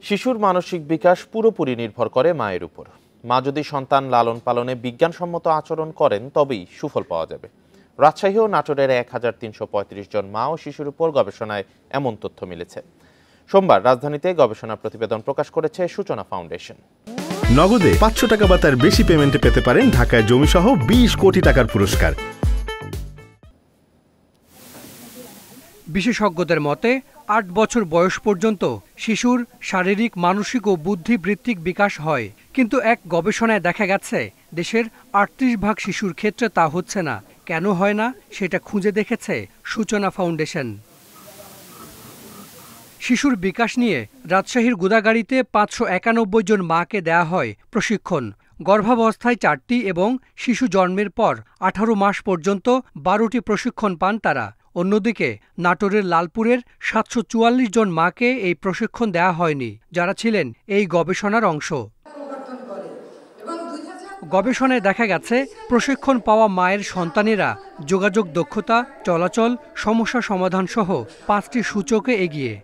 শিশুর মানসিক বিকাশ পুরোপুরি নির্ভর করে মায়ের উপর। মা যদি সন্তান লালন পালনে বিজ্ঞানসম্মত আচরণ করেন তবেই সুফল পাওয়া যাবে। রাজশাহী ও নাটোরের 1335 জন মা ও শিশুর উপর গবেষণায় এমন তথ্য মিলেছে। সোমবার রাজধানীতে গবেষণা প্রতিবেদন প্রকাশ করেছে সূচনা ফাউন্ডেশন। নগদে 500 টাকা বা তার বেশি পেমেন্টে পেতে পারেন ঢাকায় জমিসহ 20 কোটি টাকার পুরস্কার। বিশেষজ্ঞদের মতে 8 বছর বয়স পর্যন্ত শিশুর শারীরিক, মানসিক ও বুদ্ধিবৃত্তিক বিকাশ হয়, কিন্তু এক গবেষণায় দেখা গেছে দেশের 38% শিশুর ক্ষেত্রে তা হচ্ছে না। কেন হয় না সেটা খুঁজে দেখেছে সূচনা ফাউন্ডেশন। শিশুর বিকাশ নিয়ে রাজশাহীর গোদাগাড়ীতে 591 জন মাকে দেয়া হয় প্রশিক্ষণ। গর্ভাবস্থায় 4টি এবং শিশু জন্মের পর 18 মাস পর্যন্ত 12টি প্রশিক্ষণ পান তারা। অন্যদিকে নাটোরের লালপুরের 744 জন মাকে এই প্রশিক্ষণ দেয়া হয়নি, যারা ছিলেন এই গবেষণার অংশ। গবেষণায় দেখা গেছে প্রশিক্ষণ পাওয়া মায়ের সন্তানেরা যোগাযোগ দক্ষতা, চলাচল, সমস্যা সমাধান সহ 5টি সূচকে এগিয়ে।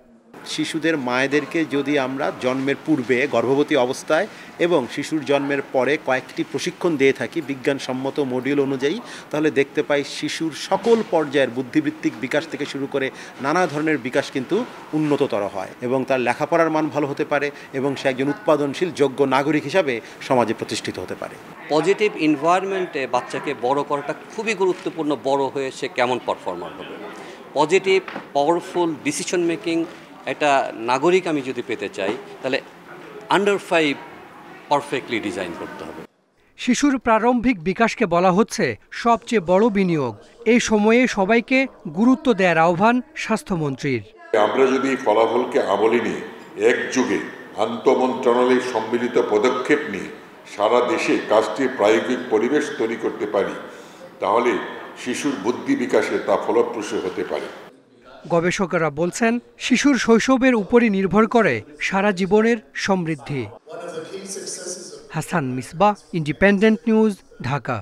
শিশুদের মায়েদেরকে যদি আমরা জন্মের পূর্বে, গর্ভবতী অবস্থায় এবং শিশুর জন্মের পরে কয়েকটি প্রশিক্ষণ দিয়ে থাকি বিজ্ঞানসম্মত মডিউল অনুযায়ী, তাহলে দেখতে পাই শিশুর সকল পর্যায়ের বুদ্ধিবৃত্তিক বিকাশ থেকে শুরু করে নানা ধরনের বিকাশ কিন্তু উন্নততর হয় এবং তার লেখাপড়ার মান ভালো হতে পারে এবং সে একজন উৎপাদনশীল যোগ্য নাগরিক হিসাবে সমাজে প্রতিষ্ঠিত হতে পারে। পজিটিভ এনভায়রনমেন্টে বাচ্চাকে বড় করাটা খুবই গুরুত্বপূর্ণ। বড় হয়ে সে কেমন পারফর্মার হবে, পজিটিভ পাওয়ারফুল ডিসিশন মেকিং একটা নাগরিক আমি যদি পেতে চাই, তাহলে আন্ডার 5 পারফেক্টলি ডিজাইন করতে হবে। শিশুর প্রারম্ভিক বিকাশকে বলা হচ্ছে সবচেয়ে বড় বিনিয়োগ। এই সময়ে সবাইকে গুরুত্ব দেওয়ার আহ্বান স্বাস্থ্যমন্ত্রীর। আমরা যদি ফলাফলকে আমলে নিয়ে একযোগে আন্তঃমন্ত্রণালয়ের সম্মিলিত পদক্ষেপ নিয়ে সারা দেশে কাজটির প্রায়োগিক পরিবেশ তৈরি করতে পারি, তাহলে শিশুর বুদ্ধি বিকাশে তা ফলপ্রসূ হতে পারে। গবেষকেরা বলছেন শিশুর শৈশবের উপরই নির্ভর করে সারা জীবনের সমৃদ্ধি। Hasan Misbah, Independent News, Dhaka.